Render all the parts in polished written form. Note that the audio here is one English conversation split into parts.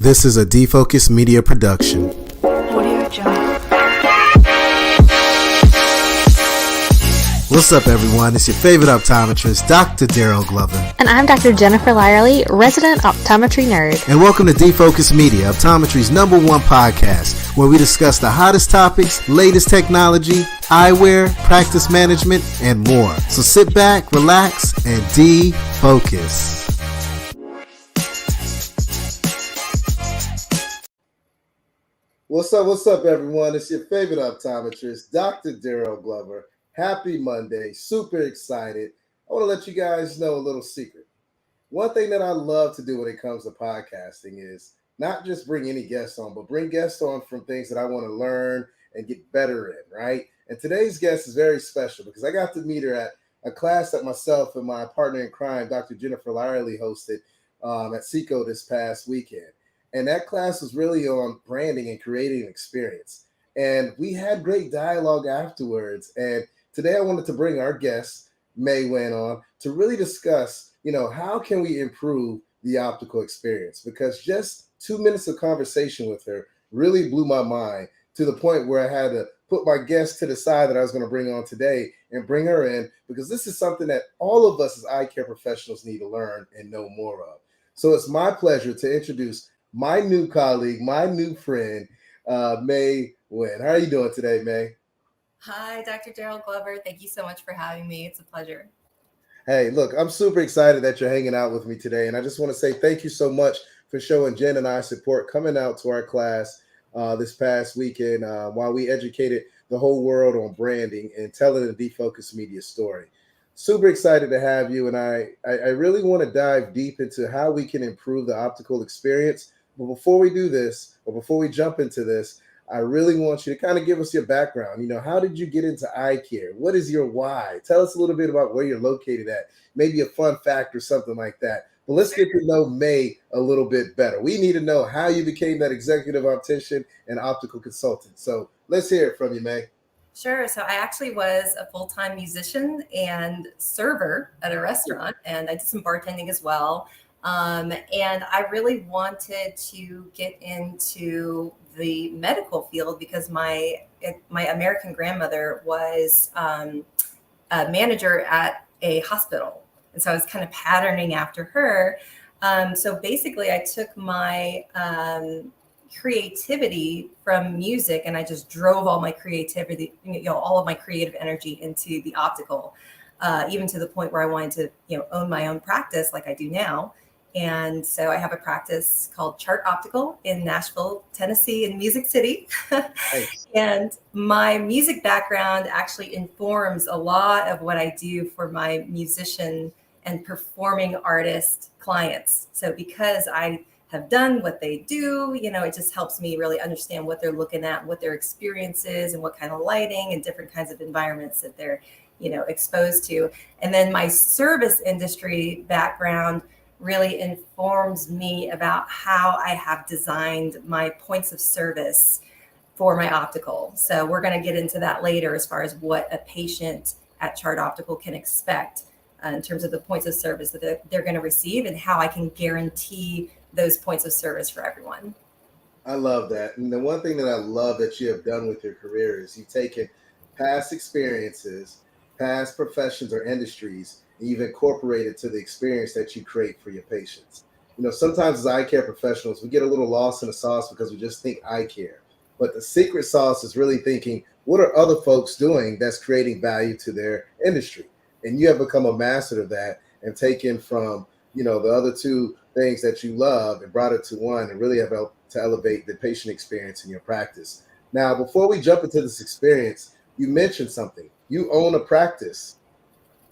This is a Defocus Media production. Audio Jungle. What's up, everyone? It's your favorite optometrist, Dr. Darryl Glover. And I'm Dr. Jennifer Lyerly, resident optometry nerd. And welcome to Defocus Media, optometry's #1 podcast, where we discuss the hottest topics, latest technology, eyewear, practice management, and more. So sit back, relax, and defocus. What's up, everyone? It's your favorite optometrist, Dr. Darryl Glover. Happy Monday. Super excited. I want to let you guys know a little secret. One thing that I love to do when it comes to podcasting is not just bring any guests on, but bring guests on from things that I want to learn and get better in, right? And today's guest is very special because I got to meet her at a class that myself and my partner in crime, Dr. Jennifer Lyerly, hosted at SECO this past weekend. And that class was really on branding and creating an experience. And we had great dialogue afterwards. And today I wanted to bring our guest, May Hwen, on to really discuss, how can we improve the optical experience? Because just 2 minutes of conversation with her really blew my mind to the point where I had to put my guest to the side that I was going to bring on today and bring her in, because this is something that all of us as eye care professionals need to learn and know more of. So it's my pleasure to introduce my new colleague, my new friend, May Hwen. How are you doing today, May? Hi, Dr. Darryl Glover. Thank you so much for having me. It's a pleasure. Hey, look, I'm super excited that you're hanging out with me today. And I just want to say thank you so much for showing Jen and I support coming out to our class this past weekend while we educated the whole world on branding and telling the Defocus Media story. Super excited to have you. And I really want to dive deep into how we can improve the optical experience. But before we do this, or before we jump into this, I really want you to kind of give us your background. How did you get into eye care? What is your why? Tell us a little bit about where you're located at, maybe a fun fact or something like that. But let's get to know May a little bit better. We need to know how you became that executive optician and optical consultant. So let's hear it from you, May. Sure. So I actually was a full-time musician and server at a restaurant, and I did some bartending as well. And I really wanted to get into the medical field because my American grandmother was a manager at a hospital. And so I was kind of patterning after her. So basically I took my creativity from music and I just drove all my creativity, all of my creative energy into the optical, even to the point where I wanted to, own my own practice like I do now. And so I have a practice called Chart Optical in Nashville, Tennessee, in Music City. Nice. And my music background actually informs a lot of what I do for my musician and performing artist clients. So because I have done what they do, it just helps me really understand what they're looking at, what their experience is, and what kind of lighting and different kinds of environments that they're, exposed to. And then my service industry background really informs me about how I have designed my points of service for my optical. So we're going to get into that later as far as what a patient at Chart Optical can expect in terms of the points of service that they're going to receive and how I can guarantee those points of service for everyone. I love that. And the one thing that I love that you have done with your career is you've taken past experiences, past professions or industries, and you've incorporated to the experience that you create for your patients. Sometimes as eye care professionals, we get a little lost in the sauce because we just think eye care. But the secret sauce is really thinking, what are other folks doing that's creating value to their industry? And you have become a master of that and taken from, the other two things that you love and brought it to one and really have helped to elevate the patient experience in your practice. Now, before we jump into this experience, you mentioned something. You own a practice.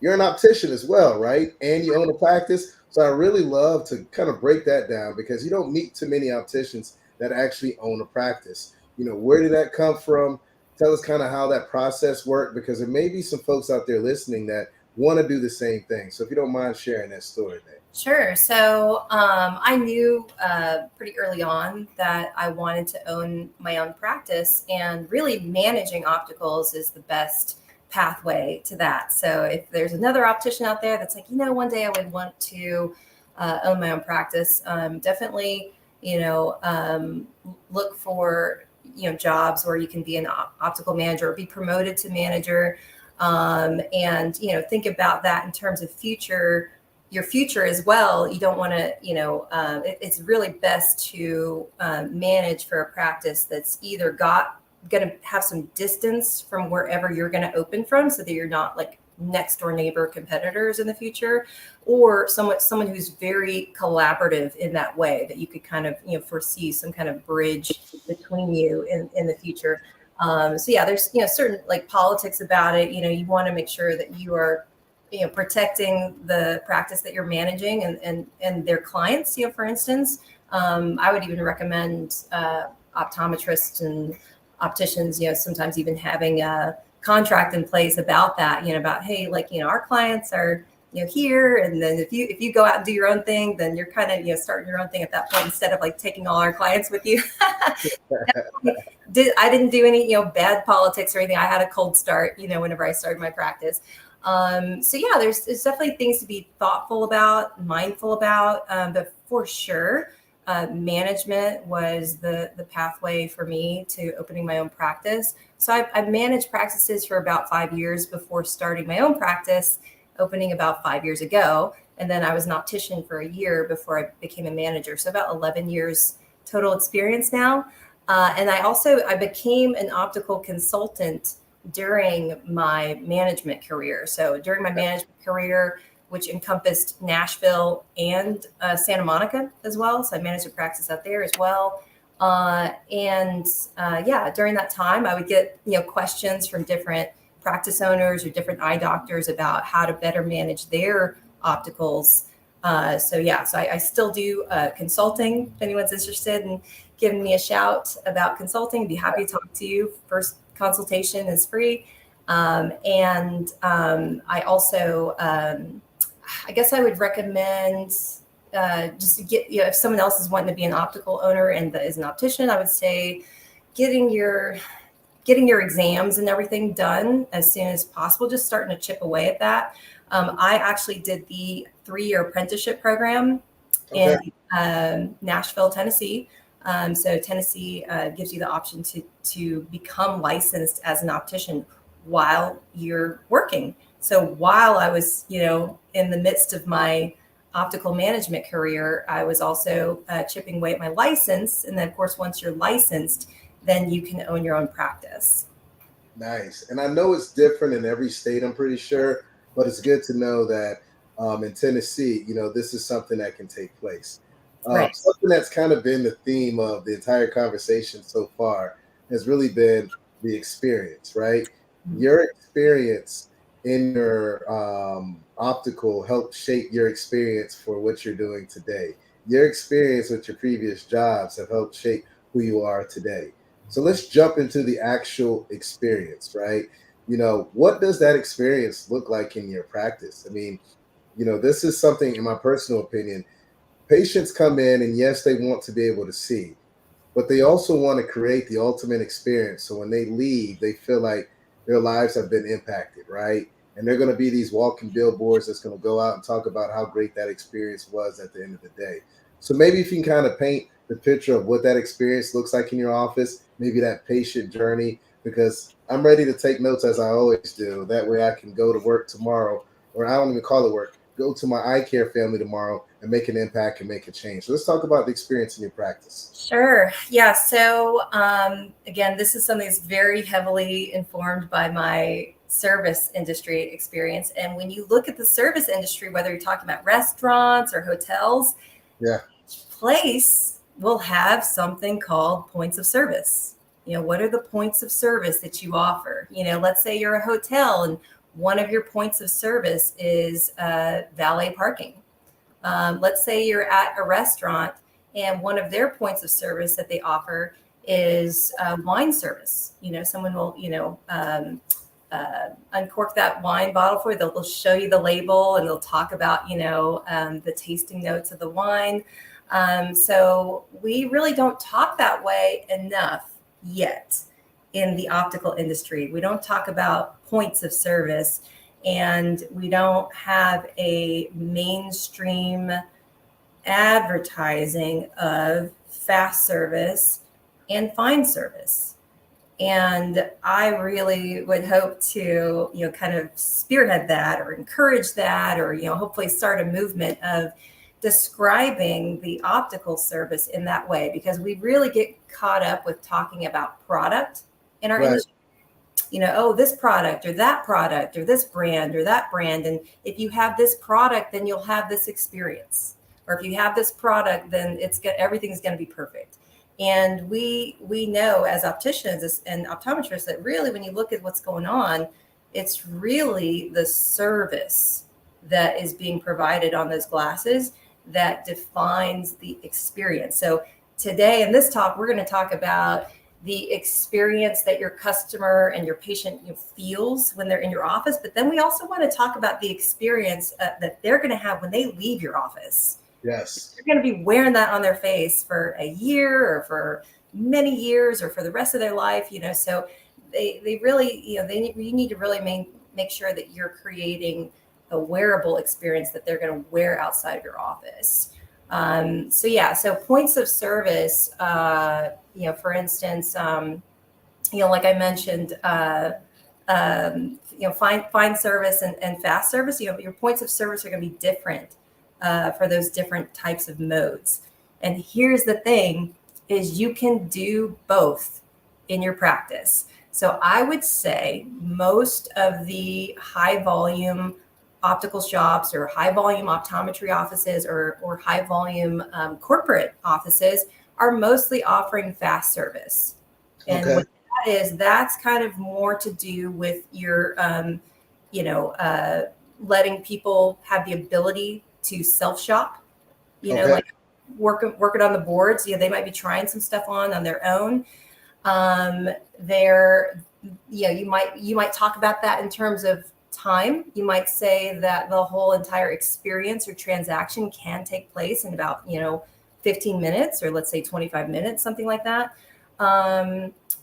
You're an optician as well, right? And you own a practice. So I really love to kind of break that down because you don't meet too many opticians that actually own a practice. Where did that come from? Tell us kind of how that process worked, because there may be some folks out there listening that want to do the same thing. So if you don't mind sharing that story, man. Sure. So I knew pretty early on that I wanted to own my own practice, and really managing opticals is the best pathway to that. So if there's another optician out there that's like, one day I would want to own my own practice, definitely look for, jobs where you can be an optical manager or be promoted to manager. And, think about that in terms of your future as well. You don't want to, it's really best to manage for a practice that's either going to have some distance from wherever you're going to open from, so that you're not like next door neighbor competitors in the future, or someone who's very collaborative in that way, that you could kind of, foresee some kind of bridge between you in the future. So yeah, there's, certain like politics about it. You want to make sure that you are, protecting the practice that you're managing and their clients. For instance, I would even recommend optometrists and opticians, sometimes even having a contract in place about that, about, hey, like, our clients are, here. And then if you go out and do your own thing, then you're kind of, starting your own thing at that point, instead of like taking all our clients with you. I didn't do any, bad politics or anything. I had a cold start, whenever I started my practice. So yeah, there's definitely things to be thoughtful about, mindful about, but for sure, management was the pathway for me to opening my own practice. So I've managed practices for about 5 years before starting my own practice, opening about 5 years ago. And then I was an optician for a year before I became a manager. So about 11 years total experience now. And I became an optical consultant during my management career. So during my management career, which encompassed Nashville and Santa Monica as well. So I managed a practice out there as well. During that time, I would get, questions from different practice owners or different eye doctors about how to better manage their opticals. So I still do consulting. If anyone's interested in giving me a shout about consulting, I'd be happy to talk to you. First consultation is free. I also, I guess I would recommend just to get, if someone else is wanting to be an optical owner and is an optician, I would say getting your exams and everything done as soon as possible, just starting to chip away at that. I actually did the 3-year apprenticeship program in Nashville, Tennessee. So Tennessee gives you the option to become licensed as an optician while you're working. So while I was, in the midst of my optical management career, I was also chipping away at my license. And then, of course, once you're licensed, then you can own your own practice. Nice. And I know it's different in every state, I'm pretty sure, but it's good to know that in Tennessee, this is something that can take place. Right. Something that's kind of been the theme of the entire conversation so far has really been the experience, right? Mm-hmm. Your experience in your optical helped shape your experience for what you're doing today. Your experience with your previous jobs have helped shape who you are today. So let's jump into the actual experience, right? What does that experience look like in your practice? I mean, this is something, in my personal opinion, patients come in and yes, they want to be able to see, but they also want to create the ultimate experience. So when they leave, they feel like their lives have been impacted, right? And they're going to be these walking billboards that's going to go out and talk about how great that experience was at the end of the day. So maybe if you can kind of paint the picture of what that experience looks like in your office, maybe that patient journey, because I'm ready to take notes as I always do. That way I can go to work tomorrow, or I don't even call it work, go to my eye care family tomorrow and make an impact and make a change. So let's talk about the experience in your practice. Sure. Yeah. So again, this is something that's very heavily informed by my service industry experience. And when you look at the service industry, whether you're talking about restaurants or hotels, each place will have something called points of service. What are the points of service that you offer? Let's say you're a hotel and one of your points of service is valet parking. Let's say you're at a restaurant and one of their points of service that they offer is wine service. Someone will, uncork that wine bottle for you. They'll show you the label and they'll talk about, the tasting notes of the wine. So we really don't talk that way enough yet in the optical industry. We don't talk about points of service, and we don't have a mainstream advertising of fast service and fine service. And I really would hope to, kind of spearhead that or encourage that, or, hopefully start a movement of describing the optical service in that way, because we really get caught up with talking about product in our industry. Oh, this product or this brand or that brand. And if you have this product, then you'll have this experience. Or if you have this product, then everything's going to be perfect. And we know as opticians and optometrists that really, when you look at what's going on, it's really the service that is being provided on those glasses that defines the experience. So today in this talk, we're going to talk about the experience that your customer and your patient feels when they're in your office. But then we also want to talk about the experience that they're going to have when they leave your office. Yes. They're going to be wearing that on their face for a year or for many years or for the rest of their life, so they really, you need to really make sure that you're creating a wearable experience that they're going to wear outside of your office. So points of service, for instance, like I mentioned, fine service and fast service, your points of service are going to be different for those different types of modes. And here's the thing is you can do both in your practice. So I would say most of the high volume optical shops or high volume optometry offices or high volume corporate offices are mostly offering fast service. And what that is, that's kind of more to do with your, letting people have the ability to self-shop, like working on the boards. They might be trying some stuff on their own. You might talk about that in terms of time. You might say that the whole entire experience or transaction can take place in about 15 minutes, or let's say 25 minutes, something like that.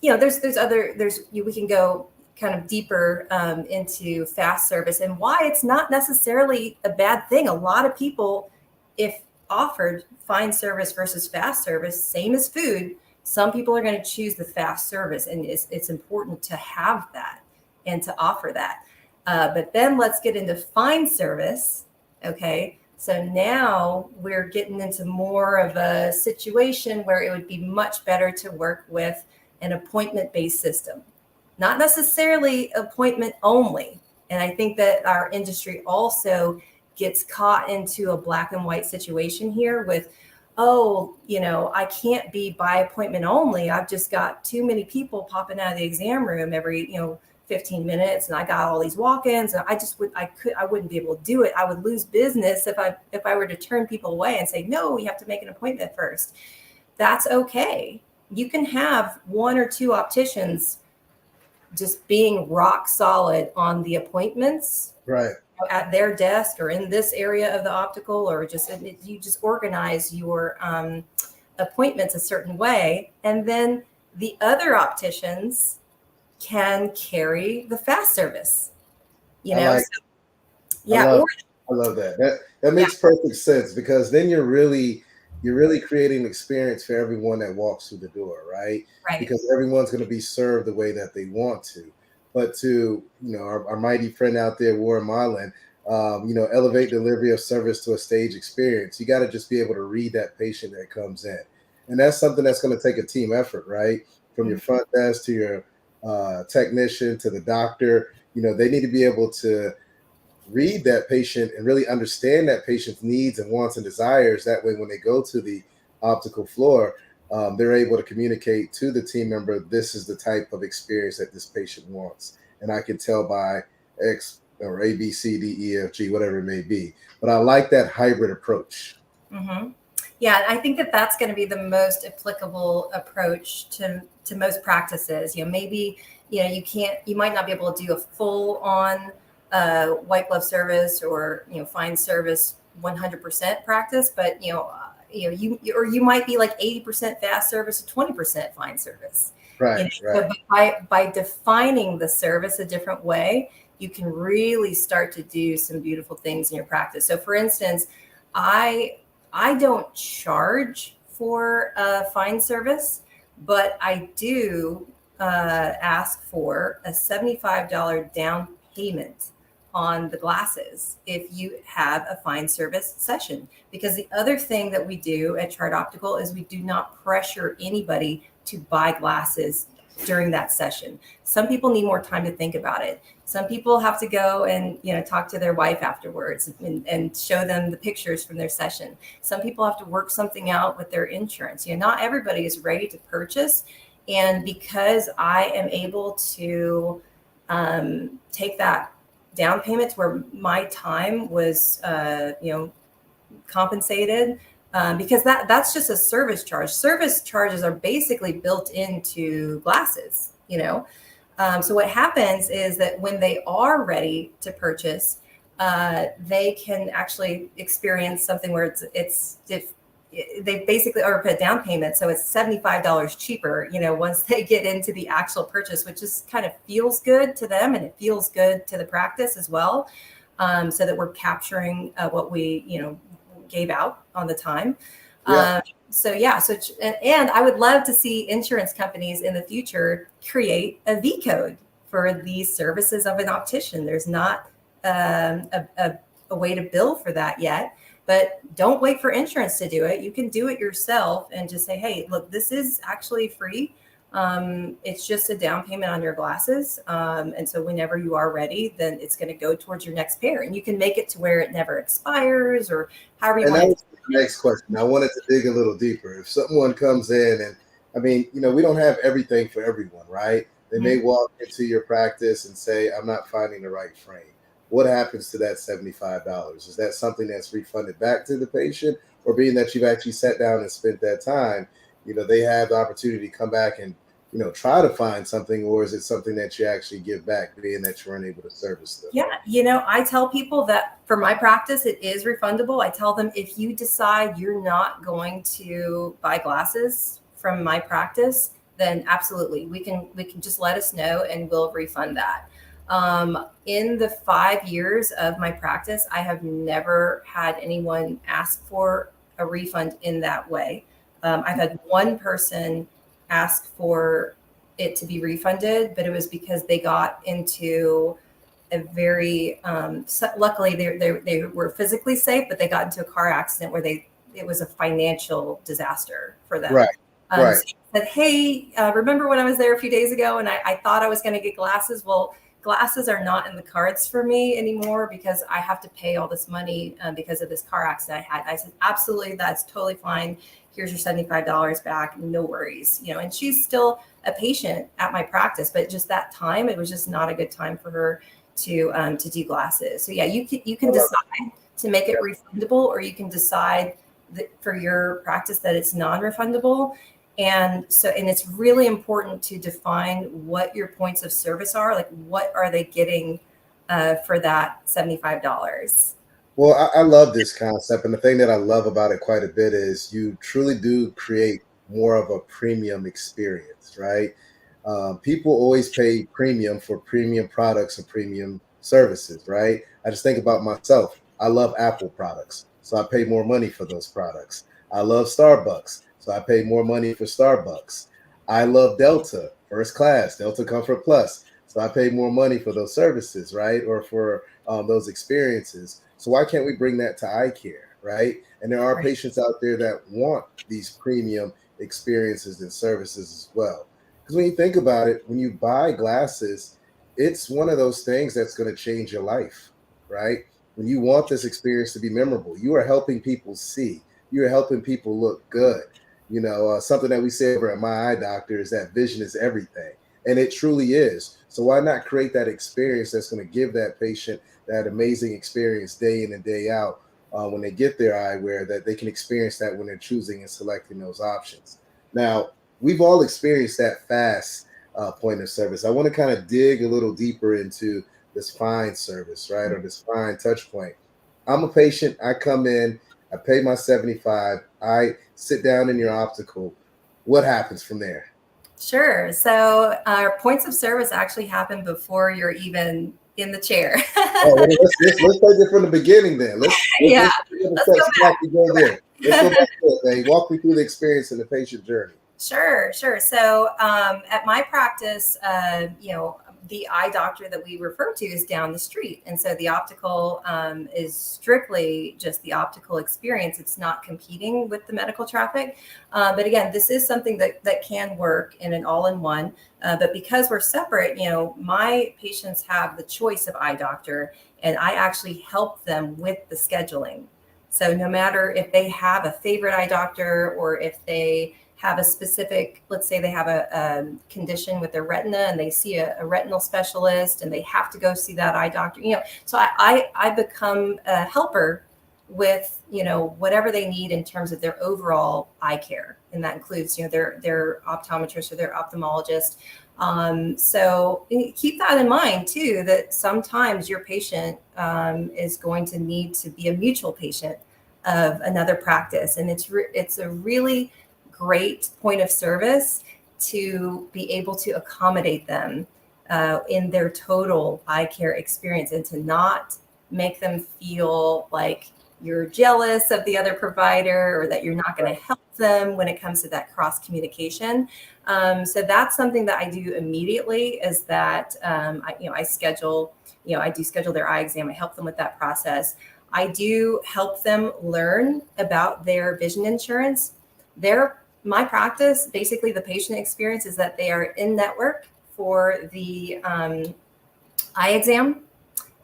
We can go kind of deeper into fast service and why it's not necessarily a bad thing. A lot of people, if offered fine service versus fast service, same as food, some people are going to choose the fast service, and it's important to have that and to offer that. But then let's get into fine service. Okay. So now we're getting into more of a situation where it would be much better to work with an appointment-based system, not necessarily appointment only. And I think that our industry also gets caught into a black and white situation here with, I can't be by appointment only. I've just got too many people popping out of the exam room every, 15 minutes, and I got all these walk-ins, and I wouldn't be able to do it. I would lose business if I were to turn people away and say, no, you have to make an appointment first. That's okay. You can have one or two opticians just being rock solid on the appointments, right, at their desk or in this area of the optical, or you just organize your appointments a certain way, and then the other opticians can carry the fast service. I love that. That makes perfect sense, because then you're really creating an experience for everyone that walks through the door, right? Because everyone's going to be served the way that they want to. But to our mighty friend out there, Warren Marlin, elevate delivery of service to a stage experience. You got to just be able to read that patient that comes in, and that's something that's going to take a team effort, right? From your front desk to your technician to the doctor. They need to be able to read that patient and really understand that patient's needs and wants and desires. That way, when they go to the optical floor, they're able to communicate to the team member, this is the type of experience that this patient wants. And I can tell by X or A, B, C, D, E, F, G, whatever it may be. But I like that hybrid approach. Mm-hmm. Yeah, I think that that's going to be the most applicable approach to most practices. Maybe, you might not be able to do a full on white glove service or, fine service 100% practice, but, you might be like 80% fast service to 20% fine service. Right. So by defining the service a different way, you can really start to do some beautiful things in your practice. So for instance, I don't charge for a fine service, but I do ask for a $75 down payment on the glasses if you have a fine service session. Because the other thing that we do at Chart Optical is we do not pressure anybody to buy glasses during that session. Some people need more time to think about it. Some people have to go and talk to their wife afterwards and show them the pictures from their session. Some people have to work something out with their insurance. Not everybody is ready to purchase. And because I am able to take that down payment to where my time was compensated, because that's just a service charge. Service charges are basically built into glasses, so what happens is that when they are ready to purchase, they can actually experience something where they basically are put down payment. So it's $75 cheaper, once they get into the actual purchase, which just kind of feels good to them and it feels good to the practice as well. So that we're capturing what we, gave out on the time. Yeah. And I would love to see insurance companies in the future create a V code for these services of an optician. There's not a way to bill for that yet, but don't wait for insurance to do it. You can do it yourself and just say, hey, look, this is actually free. It's just a down payment on your glasses. And so whenever you are ready, then it's going to go towards your next pair, and you can make it to where it never expires or however you want. And that was the next question. I wanted to dig a little deeper. If someone comes in and, we don't have everything for everyone, right? They may walk into your practice and say, I'm not finding the right frame. What happens to that $75? Is that something that's refunded back to the patient, or being that you've actually sat down and spent that time, they have the opportunity to come back and, try to find something, or is it something that you actually give back, being that you weren't able to service them? Yeah. I tell people that for my practice, it is refundable. I tell them, if you decide you're not going to buy glasses from my practice, then absolutely, we can just let us know and we'll refund that. In the 5 years of my practice, I have never had anyone ask for a refund in that way. I've had one person ask for it to be refunded, but it was because they got into a very luckily they were physically safe, but they got into a car accident where it was a financial disaster for them. Right. So he said, hey, remember when I was there a few days ago and I thought I was going to get glasses? Well, glasses are not in the cards for me anymore because I have to pay all this money because of this car accident I had. I said, absolutely, that's totally fine. Here's your $75 back. No worries. And she's still a patient at my practice, but just that time, it was just not a good time for her to do glasses. So yeah, you can decide to make it refundable, or you can decide that for your practice that it's non-refundable. And it's really important to define what your points of service are. Like, what are they getting for that $75? Well, I love this concept. And the thing that I love about it quite a bit is you truly do create more of a premium experience, right? People always pay premium for premium products and premium services, right? I just think about myself. I love Apple products, so I pay more money for those products. I love Starbucks, so I pay more money for Starbucks. I love Delta, first class, Delta Comfort Plus, so I pay more money for those services, right? Or for those experiences. So why can't we bring that to eye care, right? And there are patients out there that want these premium experiences and services as well. Because when you think about it, when you buy glasses, it's one of those things that's going to change your life, right? When you want this experience to be memorable, you are helping people see. You are helping people look good. Something that we say over at My Eye Doctor is that vision is everything. And it truly is. So why not create that experience that's going to give that patient that amazing experience day in and day out when they get their eyewear, that they can experience that when they're choosing and selecting those options. Now, we've all experienced that fast point of service. I want to kind of dig a little deeper into this fine service, right? Or this fine touch point. I'm a patient. I come in, I pay my $75. I sit down in your optical. What happens from there? Sure. So our points of service actually happen before you're even in the chair. Let's take it from the beginning then. Let's go back. Go Let's go back to it, May. Walk me through the experience and the patient journey. Sure. So at my practice, the eye doctor that we refer to is down the street. And so the optical is strictly just the optical experience. It's not competing with the medical traffic. But again, this is something that can work in an all-in-one. But because we're separate, my patients have the choice of eye doctor, and I actually help them with the scheduling. So no matter if they have a favorite eye doctor or if they have a specific, let's say they have a condition with their retina and they see a retinal specialist and they have to go see that eye doctor, so I become a helper with, whatever they need in terms of their overall eye care. And that includes, their optometrist or their ophthalmologist. So keep that in mind too, that sometimes your patient is going to need to be a mutual patient of another practice. And it's a really great point of service to be able to accommodate them in their total eye care experience, and to not make them feel like you're jealous of the other provider or that you're not going to help them when it comes to that cross communication. So that's something that I do immediately, is that I schedule their eye exam. I help them with that process. I do help them learn about their vision insurance. My practice, basically the patient experience is that they are in network for the eye exam.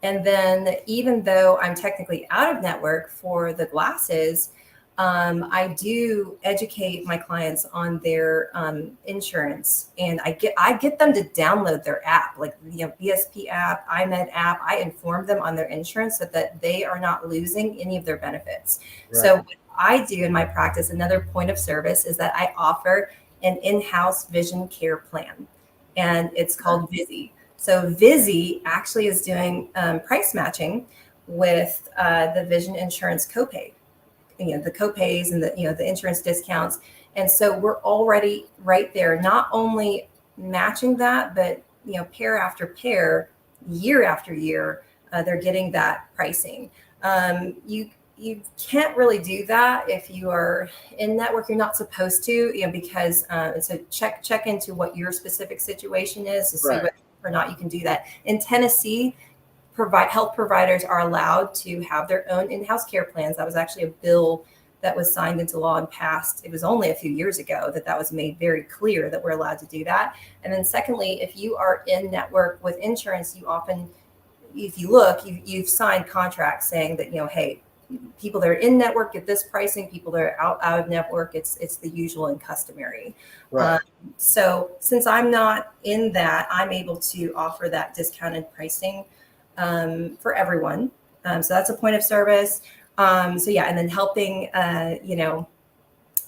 And then even though I'm technically out of network for the glasses, I do educate my clients on their insurance, and I get them to download their app, like BSP app, iMed app. I inform them on their insurance so that they are not losing any of their benefits. Right. So what I do in my practice, another point of service, is that I offer an in-house vision care plan, and it's called Visi. So Visi actually is doing price matching with the vision insurance copay. The copays and the insurance discounts. And so we're already right there, not only matching that, but pair after pair, year after year, they're getting that pricing. You can't really do that if you are in network. You're not supposed to, because it's a check into what your specific situation is to see whether or not you can do that. In Tennessee, health providers are allowed to have their own in-house care plans. That was actually a bill that was signed into law and passed. It was only a few years ago that was made very clear that we're allowed to do that. And then secondly, if you are in network with insurance, you often, if you look, you've signed contracts saying that, hey, people that are in network get this pricing, people that are out of network, it's the usual and customary. Right. So since I'm not in that, I'm able to offer that discounted pricing for everyone. So that's a point of service. And then helping,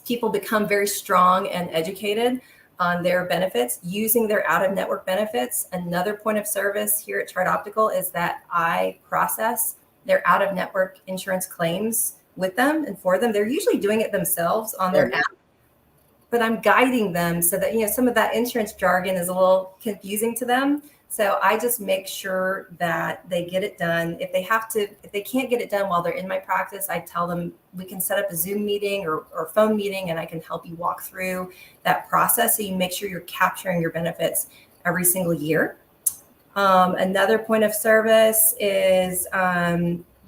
people become very strong and educated on their benefits, using their out-of-network benefits. Another point of service here at Chart Optical is that I process their out-of-network insurance claims with them and for them. They're usually doing it themselves on their app, but I'm guiding them so that, some of that insurance jargon is a little confusing to them. So I just make sure that they get it done. If they can't get it done while they're in my practice, I tell them we can set up a Zoom meeting or phone meeting, and I can help you walk through that process so you make sure you're capturing your benefits every single year. Another point of service is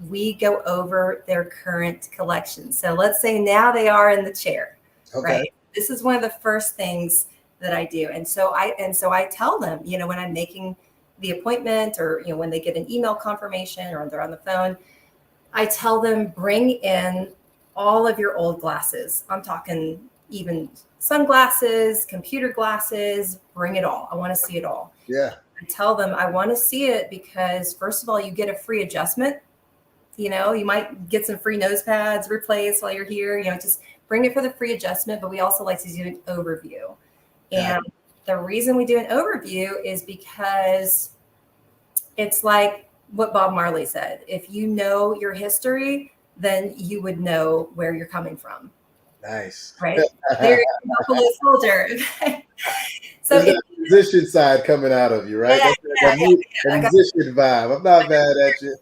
we go over their current collection. So let's say now they are in the chair, right? This is one of the first things that I do. And so I tell them, when I'm making the appointment or, when they get an email confirmation or they're on the phone, I tell them, bring in all of your old glasses. I'm talking even sunglasses, computer glasses, bring it all. I want to see it all. Yeah. I tell them I want to see it because first of all, you get a free adjustment. You might get some free nose pads replaced while you're here, just bring it for the free adjustment. But we also like to do an overview. And the reason we do an overview is because it's like what Bob Marley said. If you know your history, then you would know where you're coming from. Nice. Right? Very Buffalo Soldier. So the physician side coming out of you, right? that musician vibe. I'm not mad at you.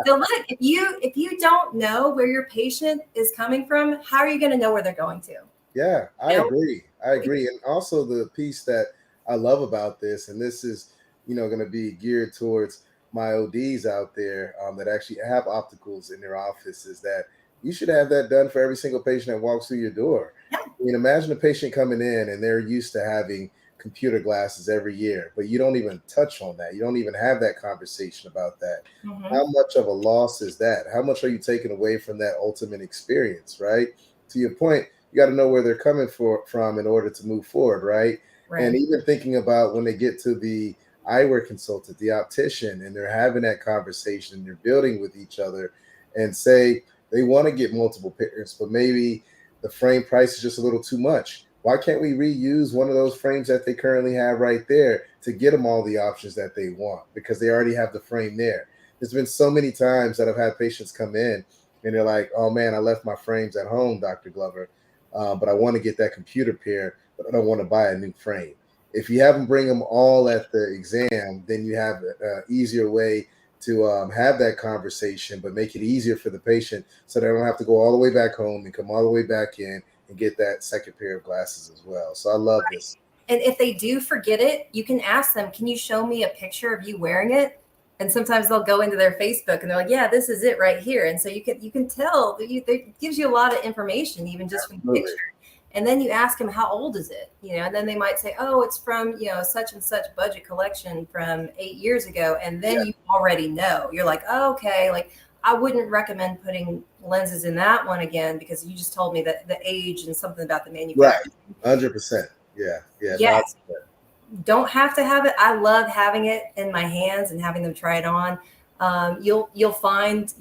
So look, if you don't know where your patient is coming from, how are you going to know where they're going to? Yeah, I agree. And also the piece that I love about this, and this is, going to be geared towards my ODs out there that actually have opticals in their office, is that you should have that done for every single patient that walks through your door. Yeah. I mean, imagine a patient coming in and they're used to having computer glasses every year, but you don't even touch on that. You don't even have that conversation about that. Mm-hmm. How much of a loss is that? How much are you taking away from that ultimate experience, right? To your point, you got to know where they're coming from in order to move forward, right? And even thinking about when they get to the eyewear consultant, the optician, and they're having that conversation, and they're building with each other, and say they want to get multiple pairs, but maybe the frame price is just a little too much. Why can't we reuse one of those frames that they currently have right there to get them all the options that they want, because they already have the frame there? There's been so many times that I've had patients come in and they're like, oh man, I left my frames at home, Dr. Glover, but I want to get that computer pair, but I don't want to buy a new frame. If you have them bring them all at the exam, then you have an easier way to have that conversation, but make it easier for the patient so they don't have to go all the way back home and come all the way back in and get that second pair of glasses as well. So I love this. And if they do forget it, you can ask them, can you show me a picture of you wearing it? And sometimes they'll go into their Facebook and they're like, yeah, this is it right here. And so you can tell that it gives you a lot of information, even just from the picture. And then you ask them, how old is it? And then they might say, oh, it's from, such and such budget collection from 8 years ago. And then you already know. You're like, oh, okay, like I wouldn't recommend putting lenses in that one again, because you just told me that the age and something about the manufacturer. Right. 100%. Yeah. Yes. Don't have to have it. I love having it in my hands and having them try it on. You'll find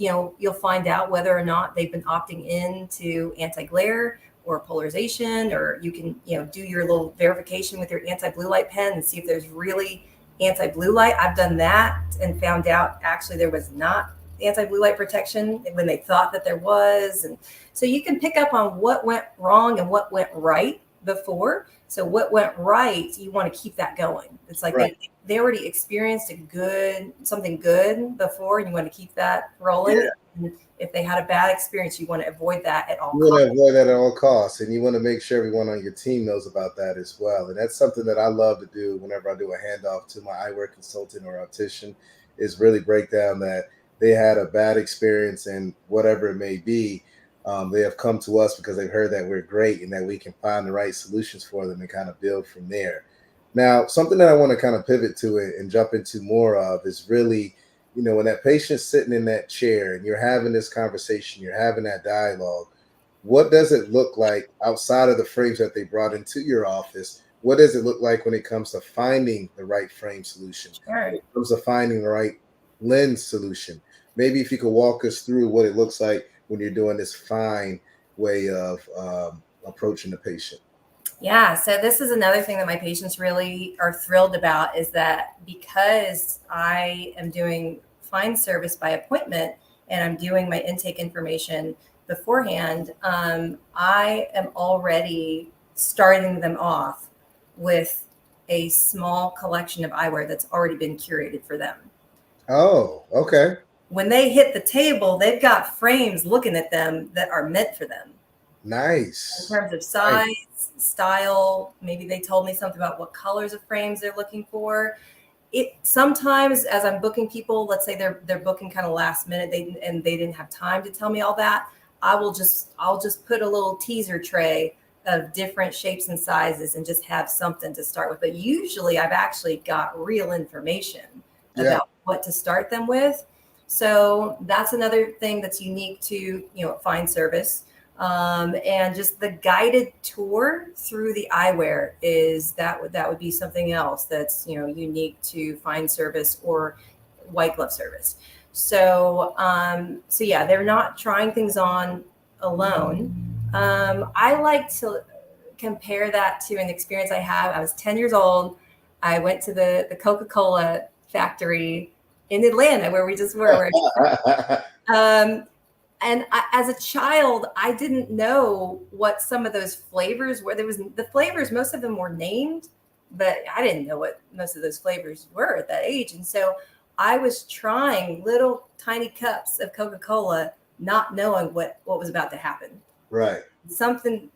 out whether or not they've been opting into anti-glare or polarization, or you can, do your little verification with your anti-blue light pen and see if there's really anti-blue light. I've done that and found out actually there was not anti-blue light protection when they thought that there was. And so you can pick up on what went wrong and what went right before. So what went right, you want to keep that going. It's like they already experienced something good before, and you want to keep that rolling. Yeah. And if they had a bad experience, you want to avoid that at all costs. You want to avoid that at all costs, and you want to make sure everyone on your team knows about that as well. And that's something that I love to do whenever I do a handoff to my eyewear consultant or optician, is really break down that they had a bad experience, and whatever it may be, they have come to us because they've heard that we're great and that we can find the right solutions for them and kind of build from there. Now, something that I want to kind of pivot to it and jump into more of is really, when that patient's sitting in that chair and you're having this conversation, you're having that dialogue, what does it look like outside of the frames that they brought into your office? What does it look like when it comes to finding the right frame solution? Sure. When it comes to finding the right lens solution? Maybe if you could walk us through what it looks like when you're doing this fine way of approaching the patient. Yeah, so this is another thing that my patients really are thrilled about, is that because I am doing fine service by appointment and I'm doing my intake information beforehand, I am already starting them off with a small collection of eyewear that's already been curated for them. Oh, okay. When they hit the table, they've got frames looking at them that are meant for them. Nice. In terms of size, style, maybe they told me something about what colors of frames they're looking for. It sometimes, as I'm booking people, let's say they're booking kind of last minute, they didn't have time to tell me all that, I'll just put a little teaser tray of different shapes and sizes and just have something to start with. But usually I've actually got real information about what to start them with. So that's another thing that's unique to, fine service. And just the guided tour through the eyewear that would be something else that's, unique to fine service or white glove service. So yeah, they're not trying things on alone. I like to compare that to an experience I have. I was 10 years old. I went to the Coca-Cola factory in Atlanta, where we just were. And as a child, I didn't know what some of those flavors were. The flavors, most of them were named, but I didn't know what most of those flavors were at that age. And so I was trying little tiny cups of Coca-Cola, not knowing what was about to happen. Right. Something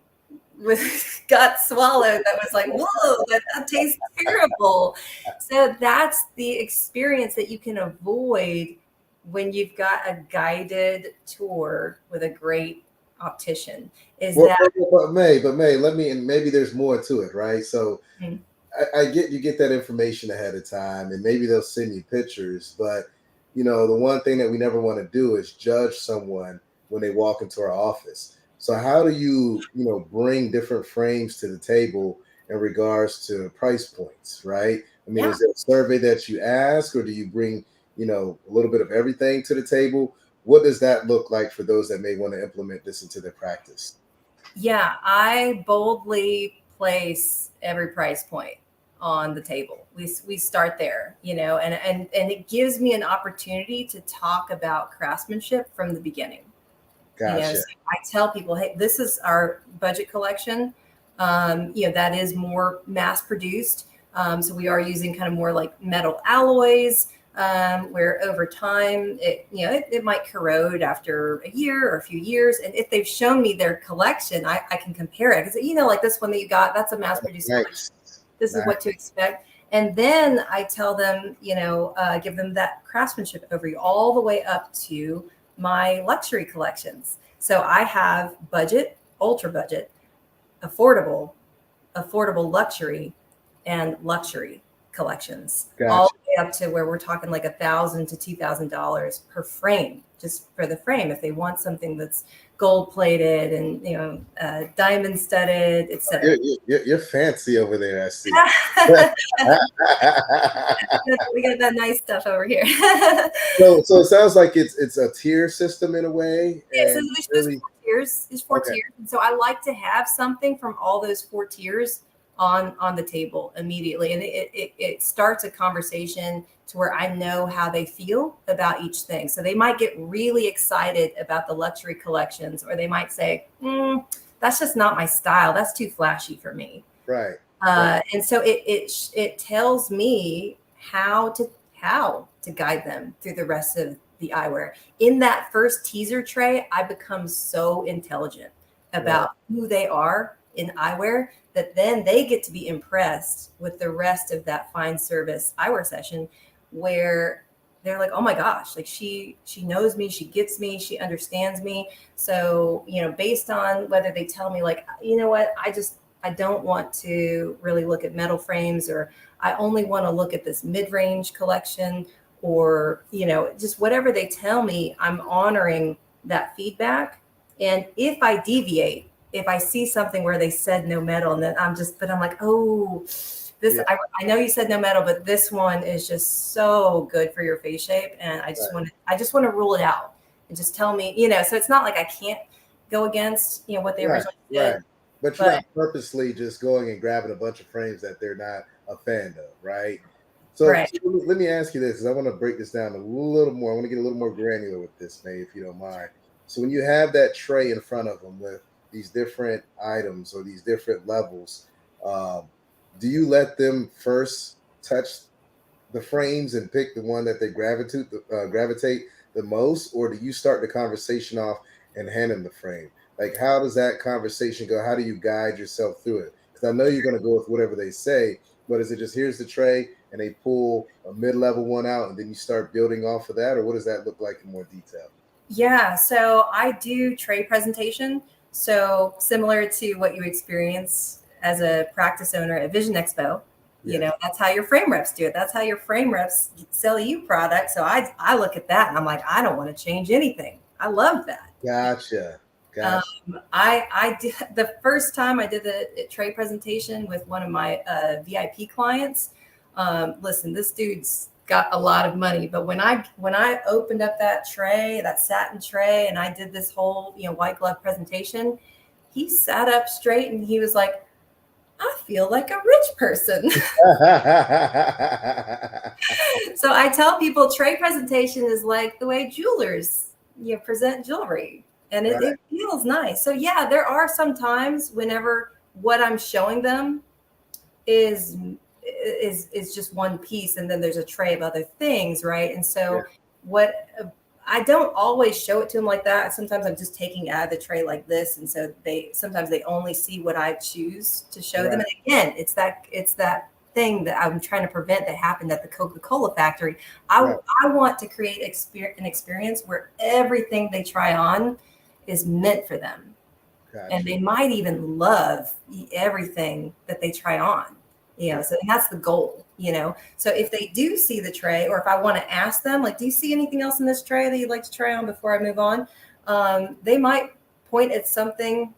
got swallowed that was like, whoa, that tastes terrible. So that's the experience that you can avoid when you've got a guided tour with a great optician. But May, let me, and maybe there's more to it, right? So I get you get that information ahead of time, and maybe they'll send you pictures, but the one thing that we never want to do is judge someone when they walk into our office. So how do you bring different frames to the table in regards to price points, right? I mean, is it a survey that you ask, or do you bring a little bit of everything to the table? What does that look like for those that may want to implement this into their practice? Yeah, I boldly place every price point on the table. We start there, and it gives me an opportunity to talk about craftsmanship from the beginning. Gotcha. So I tell people, hey, this is our budget collection. That is more mass produced. So we are using kind of more like metal alloys, where over time it might corrode after a year or a few years. And if they've shown me their collection, I can compare it because like this one that you got, that's a mass produced collection. This is what to expect. And then I tell them, give them that craftsmanship overview all the way up to my luxury collections. So I have budget, ultra budget, affordable luxury, and luxury collections. Gotcha. All the way up to where we're talking like $1,000 to $2,000 per frame, just for the frame. If they want something that's gold plated and diamond studded, etc. You're fancy over there, I see. We got that nice stuff over here. So it sounds like it's a tier system in a way. Yeah, so there's 4 tiers. There's 4 tiers. And so I like to have something from all those 4 tiers on the table immediately. And it starts a conversation to where I know how they feel about each thing. So they might get really excited about the luxury collections, or they might say, that's just not my style. That's too flashy for me. Right. And so it tells me how to guide them through the rest of the eyewear. In that first teaser tray, I become so intelligent about who they are in eyewear that then they get to be impressed with the rest of that fine service eyewear session, where they're like, oh my gosh, like she knows me, she gets me, she understands me. So, based on whether they tell me like, you know what, I don't want to really look at metal frames, or I only want to look at this mid-range collection, or, just whatever they tell me, I'm honoring that feedback. And if I deviate, if I see something where they said no metal, and then I'm like, oh, I know you said no metal, but this one is just so good for your face shape. And I just want to rule it out and just tell me, so it's not like I can't go against, what they originally did. Right. But you're not purposely just going and grabbing a bunch of frames that they're not a fan of, right? So let me ask you this, because I want to break this down a little more. I want to get a little more granular with this, May, if you don't mind. So when you have that tray in front of them with these different items or these different levels, do you let them first touch the frames and pick the one that they gravitate the most, or do you start the conversation off and hand them the frame? Like, how does that conversation go? How do you guide yourself through it? Because I know you're going to go with whatever they say, but is it just here's the tray and they pull a mid-level one out and then you start building off of that, or what does that look like in more detail? Yeah, so I do tray presentation. So similar to what you experience as a practice owner at Vision Expo, that's how your frame reps do it. That's how your frame reps sell you product. So I look at that and I'm like, I don't want to change anything. I love that. Gotcha. I did the first time I did the tray presentation with one of my VIP clients. Listen, this dude's got a lot of money, but when I opened up that tray, that satin tray, and I did this whole white glove presentation, he sat up straight and he was like, I feel like a rich person. So I tell people tray presentation is like the way jewelers present jewelry, and it feels nice. So yeah, there are some times whenever what I'm showing them is is just one piece, and then there's a tray of other things, right? And so what I don't always show it to them like that. Sometimes I'm just taking out of the tray like this, and so sometimes they only see what I choose to show them. And again, it's that thing that I'm trying to prevent that happened at the Coca-Cola factory. I want to create an experience where everything they try on is meant for them. Gotcha. And they might even love everything that they try on, so and that's the goal, So if they do see the tray, or if I want to ask them, like, do you see anything else in this tray that you'd like to try on before I move on? They might point at something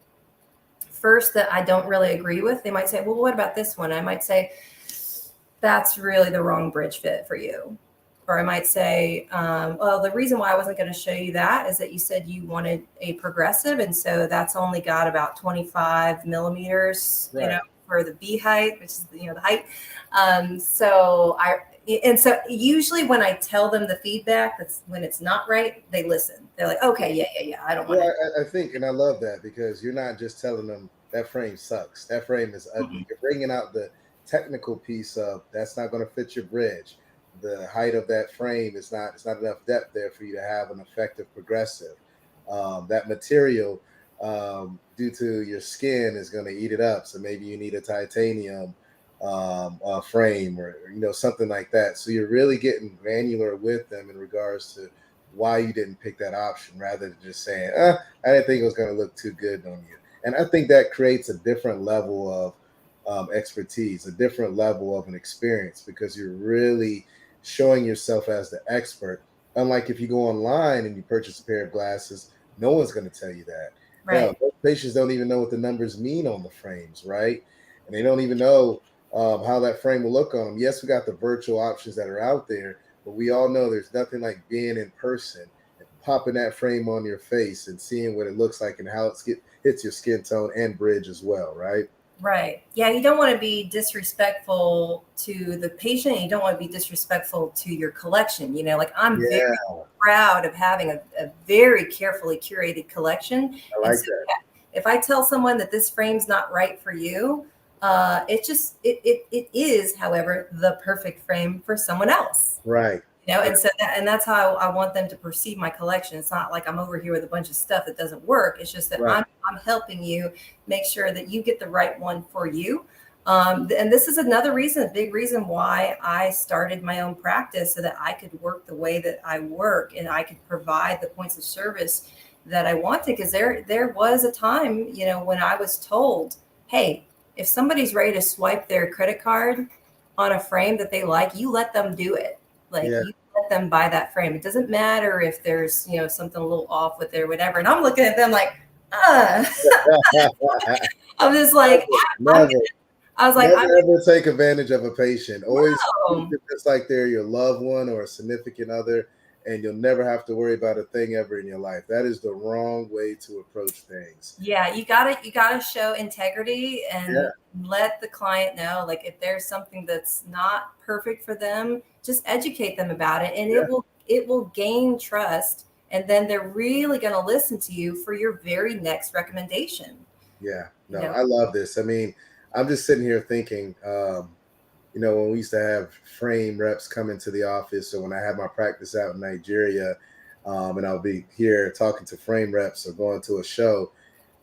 first that I don't really agree with. They might say, well, what about this one? I might say, that's really the wrong bridge fit for you. Or I might say, well, the reason why I wasn't going to show you that is that you said you wanted a progressive. And so that's only got about 25 millimeters, for the B height, which is, the height. So usually when I tell them the feedback, that's when it's not right, they listen. They're like, okay, yeah. I don't want I think, and I love that, because you're not just telling them that frame sucks. That frame is ugly. Mm-hmm. You're bringing out the technical piece of that's not going to fit your bridge. The height of that frame is not enough depth there for you to have an effective progressive. That material, due to your skin, is going to eat it up. So maybe you need a titanium frame, or something like that. So you're really getting granular with them in regards to why you didn't pick that option, rather than just saying, I didn't think it was going to look too good on you. And I think that creates a different level of expertise, a different level of an experience, because you're really showing yourself as the expert. Unlike if you go online and you purchase a pair of glasses, no one's going to tell you that. Right. Most patients don't even know what the numbers mean on the frames, right? And they don't even know how that frame will look on them. Yes, we got the virtual options that are out there, but we all know there's nothing like being in person and popping that frame on your face and seeing what it looks like and how it hits your skin tone and bridge as well, right? Right. Yeah, you don't want to be disrespectful to the patient. You don't want to be disrespectful to your collection. Like, I'm very proud of having a very carefully curated collection. I like that. If I tell someone that this frame's not right for you, it is, however, the perfect frame for someone else. Right. And so that's how I want them to perceive my collection. It's not like I'm over here with a bunch of stuff that doesn't work. It's just that I'm helping you make sure that you get the right one for you. And this is another reason, a big reason why I started my own practice, so that I could work the way that I work and I could provide the points of service that I wanted. Because there was a time, when I was told, hey, if somebody's ready to swipe their credit card on a frame that they like, you let them do it. You let them buy that frame. It doesn't matter if there's, something a little off with it or whatever. And I'm looking at them like, I'm just like, I was like, never take advantage of a patient. Always treat it just like they're your loved one or a significant other, and you'll never have to worry about a thing ever in your life. That is the wrong way to approach things. Yeah, you gotta show integrity and let the client know, like, if there's something that's not perfect for them, just educate them about it, and it will gain trust, and then they're really going to listen to you for your very next recommendation. Yeah, no, I love this. I mean, I'm just sitting here thinking, when we used to have frame reps come into the office, or when I had my practice out in Nigeria, and I'll be here talking to frame reps or going to a show,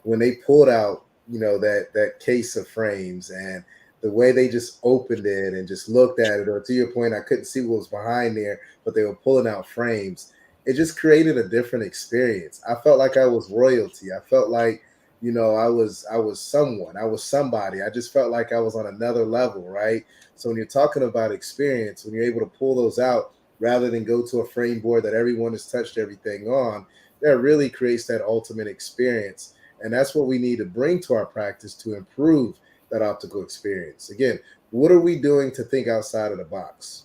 when they pulled out, that case of frames, and the way they just opened it and just looked at it, or to your point, I couldn't see what was behind there, but they were pulling out frames. It just created a different experience. I felt like I was royalty. I felt like, I was someone, I was somebody. I just felt like I was on another level, right? So when you're talking about experience, when you're able to pull those out rather than go to a frame board that everyone has touched everything on, that really creates that ultimate experience. And that's what we need to bring to our practice to improve that optical experience. Again, what are we doing to think outside of the box?